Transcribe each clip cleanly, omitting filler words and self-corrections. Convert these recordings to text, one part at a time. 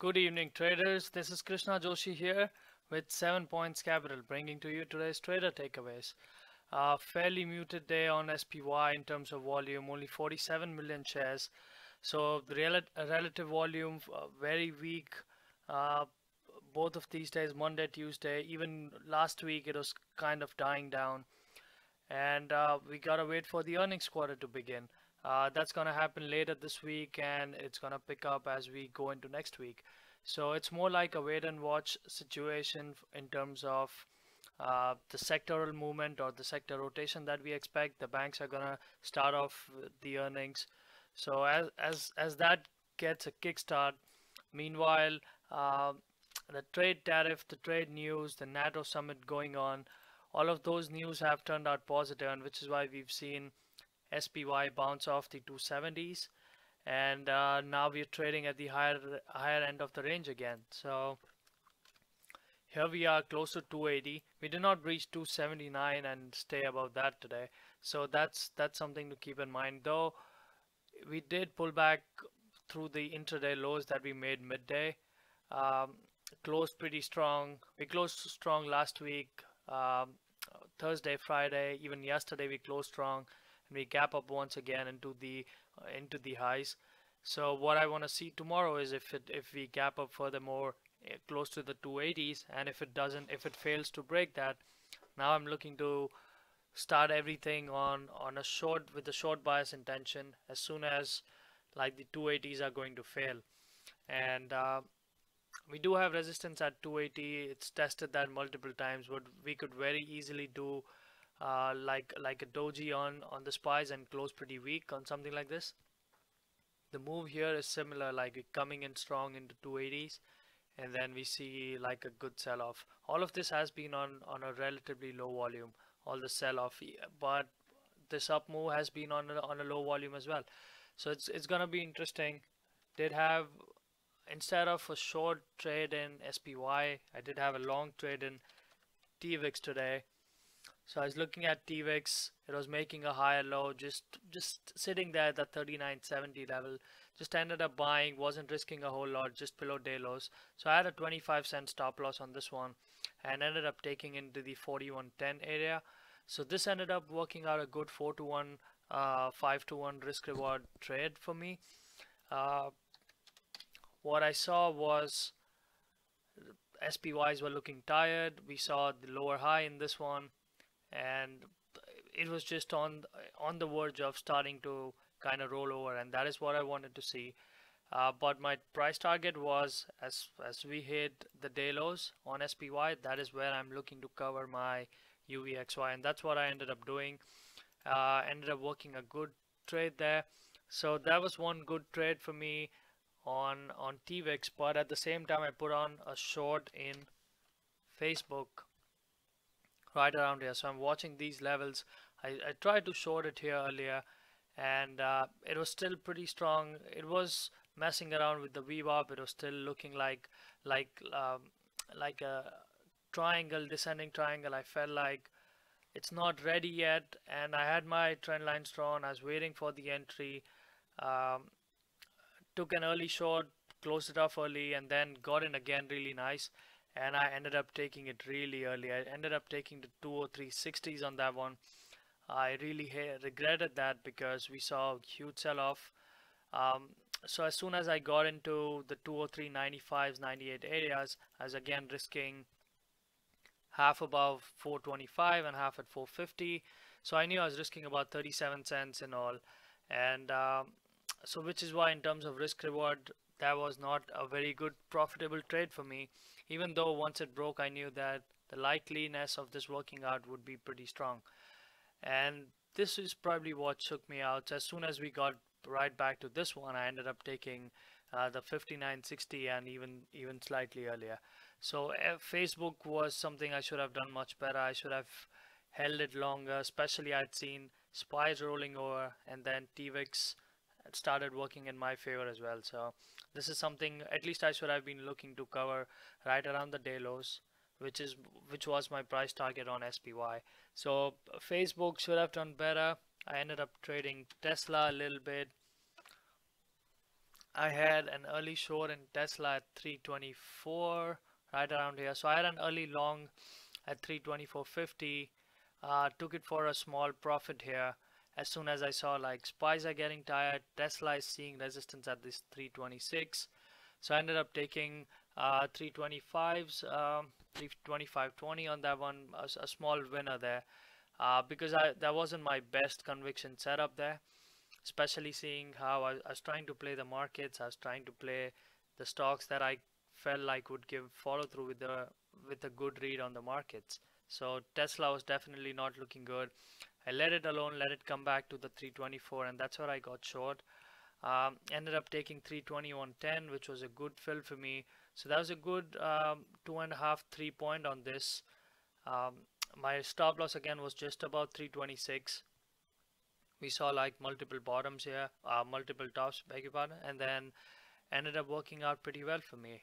Good evening, traders. This is Krishna Joshi here with 7 Points Capital, bringing to you today's trader takeaways. Fairly muted day on SPY in terms of volume, only 47 million shares. So the relative volume very weak. Uh, both of these days, Monday, Tuesday, even last week it was kind of dying down. And we gotta wait for the earnings quarter to begin. That's gonna happen later this week, and it's gonna pick up as we go into next week. So it's more like a wait and watch situation in terms of the sectoral movement or the sector rotation that we expect. The banks are gonna start off the earnings. So as that gets a kickstart, meanwhile, the trade tariff, the trade news, the NATO summit going on, all of those news have turned out positive, and which is why we've seen SPY bounce off the 270s, and now we're trading at the higher end of the range again. So here we are close to 280. We did not breach 279 and stay above that today. So that's something to keep in mind. Though we did pull back through the intraday lows that we made midday. Closed pretty strong. We closed strong last week. Thursday, Friday, even yesterday we closed strong, and we gap up once again into the highs. So what I want to see tomorrow is if we gap up furthermore close to the 280s, and if it fails to break that, now I'm looking to start everything on a short with a short bias intention as soon as like the 280s are going to fail. And we do have resistance at 280. It's tested that multiple times, but we could very easily do like a doji on the SPYs and close pretty weak on something like this. The move here is similar, like coming in strong into 280s, and then we see like a good sell-off. All of this has been on a relatively low volume, all the sell-off, but this up move has been on a low volume as well. So it's gonna be interesting. Did have, instead of a short trade in SPY, I did have a long trade in TVIX today. So I was looking at TVIX, it was making a higher low, just sitting there at the 39.70 level. Just ended up buying, wasn't risking a whole lot, just below day lows. So I had a 25-cent stop loss on this one and ended up taking into the 41.10 area. So this ended up working out a good 4-to-1, 5-to-1 risk reward trade for me. What I saw was SPYs were looking tired. We saw the lower high in this one, and it was just on the verge of starting to kind of roll over, and that is what I wanted to see. But my price target was as we hit the day lows on SPY, that is where I'm looking to cover my UVXY, and that's what I ended up doing. Ended up working a good trade there. So that was one good trade for me on TVIX, but at the same time I put on a short in Facebook right around here. So I'm watching these levels. I tried to short it here earlier, and it was still pretty strong. It was messing around with the VWAP. It was still looking like a triangle, descending triangle. I felt like it's not ready yet, and I had my trend lines drawn. I was waiting for the entry. Took an early short, closed it off early, and then got in again really nice, and I ended up taking it really early. I ended up taking the 203.60s on that one. I really regretted that because we saw a huge sell-off. So as soon as I got into the 203.95s, 98 areas, I was again risking half above 425 and half at 450. So I knew I was risking about 37 cents in all, and so which is why in terms of risk reward, that was not a very good profitable trade for me, even though once it broke I knew that the likeliness of this working out would be pretty strong. And this is probably what shook me out. As soon as we got right back to this one, I ended up taking the 59.60 and even slightly earlier. So Facebook was something I should have done much better. I should have held it longer, especially I'd seen SPYs rolling over, and then TVIX started working in my favor as well. So this is something at least I should have been looking to cover right around the day lows, which was my price target on SPY. So Facebook should have done better. I ended up trading Tesla a little bit. I had an early short in Tesla at 324, right around here. So I had an early long at 324.50. Took it for a small profit here. As soon as I saw like spies are getting tired, Tesla is seeing resistance at this 326. So I ended up taking 325s, 325.20 on that one, a small winner there. Because that wasn't my best conviction setup there, especially seeing how I was trying to play the markets. I was trying to play the stocks that I felt like would give follow through with a good read on the markets. So Tesla was definitely not looking good. I let it alone, let it come back to the 324, and that's where I got short. Ended up taking 321.10, which was a good fill for me. So that was a good 2.5, 3 point on this. My stop loss again was just about 326. We saw like multiple bottoms here, multiple tops, beg your pardon, and then ended up working out pretty well for me.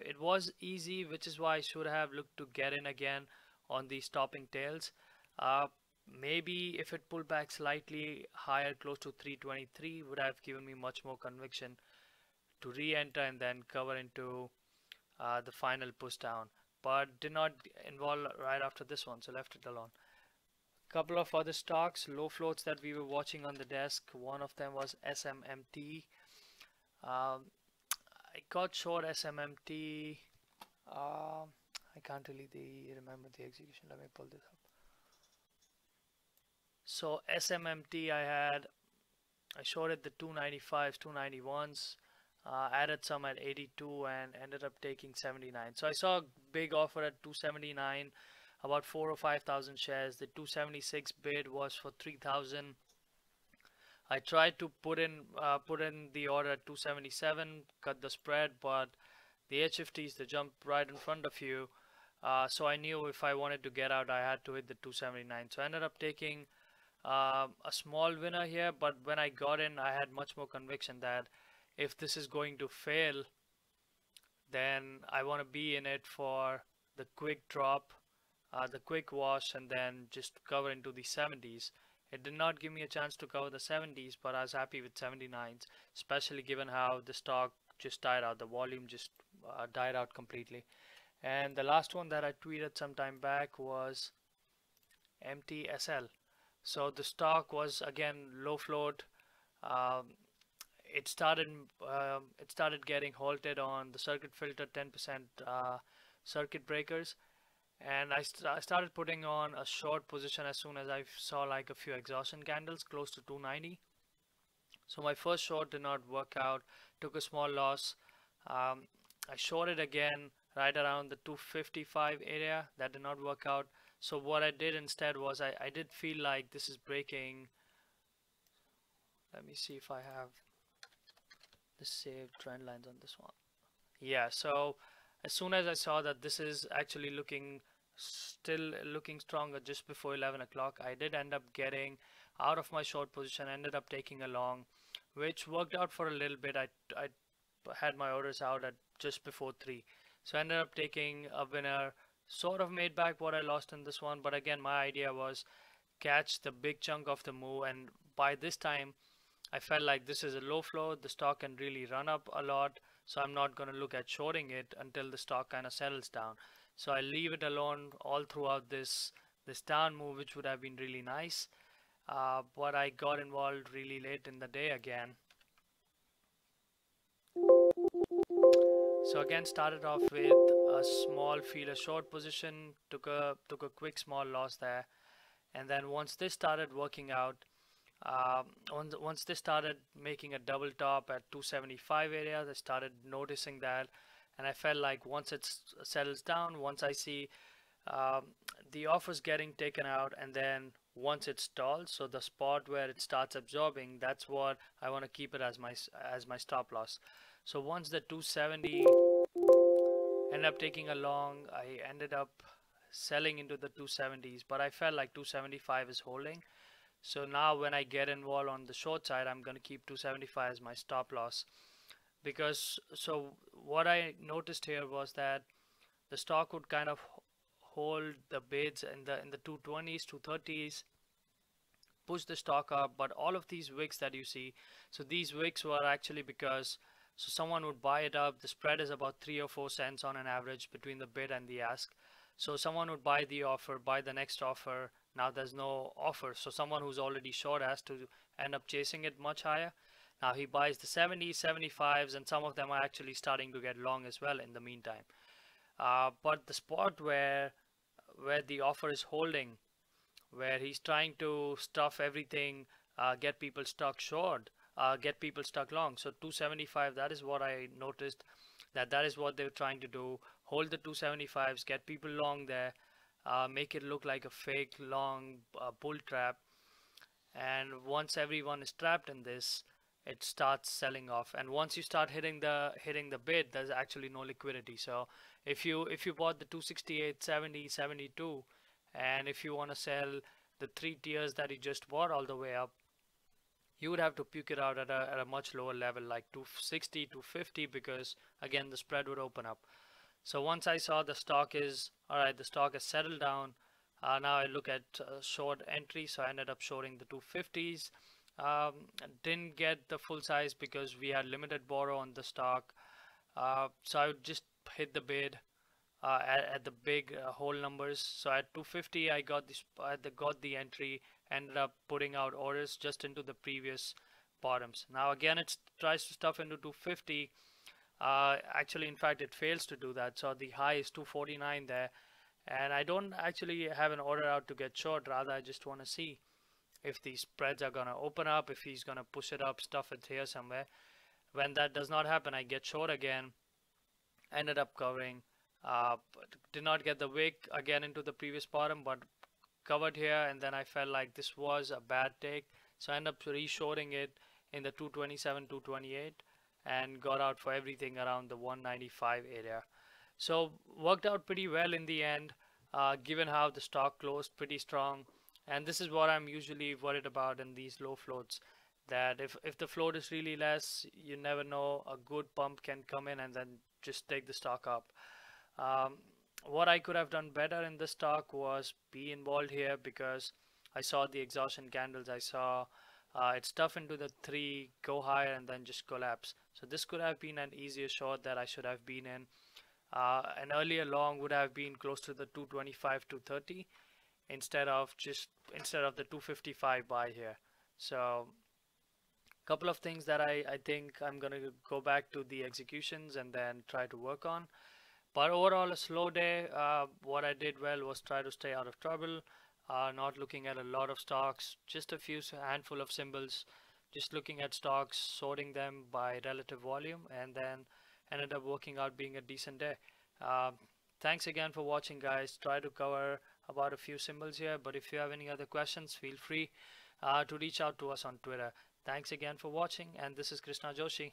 It was easy, which is why I should have looked to get in again on these topping tails. Maybe if it pulled back slightly higher, close to 323, would have given me much more conviction to re-enter and then cover into the final push down. But did not involve right after this one, so left it alone. Couple of other stocks, low floats that we were watching on the desk. One of them was SMMT. I got short SMMT. I can't really remember the execution. Let me pull this up. So SMMT, I shorted the 295s, 291s, added some at 82 and ended up taking 79. So I saw a big offer at 279, about 4 or 5,000 shares. The 276 bid was for 3,000. I tried to put in the order at 277, cut the spread, but the HFTs, they jump right in front of you. So I knew if I wanted to get out, I had to hit the 279. So I ended up taking a small winner here, but when I got in, I had much more conviction that if this is going to fail, then I want to be in it for the quick drop, the quick wash, and then just cover into the 70s. It did not give me a chance to cover the 70s, but I was happy with 79s, especially given how the stock just died out. The volume just died out completely. And the last one that I tweeted some time back was MTSL. So the stock was again low float. It started getting halted on the circuit filter 10% circuit breakers, and I started putting on a short position as soon as I saw like a few exhaustion candles close to 290. So my first short did not work out, took a small loss. I shorted again right around the 255 area. That did not work out. So what I did instead was I did feel like this is breaking. Let me see if I have the saved trend lines on this one. Yeah, so as soon as I saw that this is actually still looking stronger just before 11 o'clock, I did end up getting out of my short position, ended up taking a long, which worked out for a little bit. I had my orders out at just before 3. So I ended up taking a winner, sort of made back what I lost in this one. But again, my idea was catch the big chunk of the move, and by this time I felt like this is a low flow. The stock can really run up a lot, so I'm not going to look at shorting it until the stock kind of settles down. So I leave it alone all throughout this down move, which would have been really nice. But I got involved really late in the day again. So again, started off with a small feeder short position, took a quick small loss there, and then once this started working out, once they started making a double top at 275 areas, I started noticing that, and I felt like once it settles down, once I see the offers getting taken out, and then once it stalls, so the spot where it starts absorbing, that's what I want to keep it as my stop loss. So once the 270 ended up taking a long, I ended up selling into the 270s, but I felt like 275 is holding. So now when I get involved on the short side, I'm going to keep 275 as my stop loss, because so what I noticed here was that the stock would kind of hold the bids in the 220s, 230s, push the stock up, but all of these wicks that you see, so these wicks were actually because So someone would buy it up. The spread is about 3 or 4 cents on an average between the bid and the ask. So someone would buy the offer, buy the next offer. Now there's no offer, so someone who's already short has to end up chasing it much higher. Now he buys the 70s, 75s, and some of them are actually starting to get long as well in the meantime. But the spot where the offer is holding, where he's trying to stuff everything, get people stuck short, get people stuck long. So 275, that is what I noticed, that is what they're trying to do. Hold the 275s, get people long there, make it look like a fake long bull trap. And once everyone is trapped in this, it starts selling off. And once you start hitting the bid, there's actually no liquidity. So if you bought the 268, 70, 72, and if you want to sell the 3 tiers that you just bought all the way up, you would have to puke it out at a much lower level, like 260, 250, because again the spread would open up. So once I saw the stock is alright, the stock has settled down. Now I look at short entry, so I ended up shorting the 250s. Didn't get the full size because we had limited borrow on the stock, so I would just hit the bid at the big whole numbers. So at 250 I got the entry, ended up putting out orders just into the previous bottoms. Now again it tries to stuff into 250. Actually, in fact, it fails to do that. So the high is 249 there, and I don't actually have an order out to get short. Rather, I just want to see if these spreads are gonna open up, if he's gonna push it up, stuff it here somewhere. When that does not happen, I get short again. Ended up covering, but did not get the wick again into the previous bottom, but covered here, and then I felt like this was a bad take, so I ended up re-shorting it in the 227, 228, and got out for everything around the 195 area. So worked out pretty well in the end, given how the stock closed pretty strong. And this is what I'm usually worried about in these low floats, that if the float is really less, you never know, a good pump can come in and then just take the stock up. What I could have done better in the stock was be involved here, because I saw the exhaustion candles. I saw it stuff into the 3, go higher, and then just collapse. So this could have been an easier short that I should have been in. An earlier long would have been close to the 225, 230 instead of the 255 buy here. So couple of things that I think I'm gonna go back to the executions and then try to work on. But overall, a slow day. What I did well was try to stay out of trouble, not looking at a lot of stocks, just a handful of symbols, just looking at stocks, sorting them by relative volume, and then ended up working out being a decent day. Thanks again for watching, guys. Try to cover about a few symbols here, but if you have any other questions, feel free to reach out to us on Twitter. Thanks again for watching, and this is Krishna Joshi.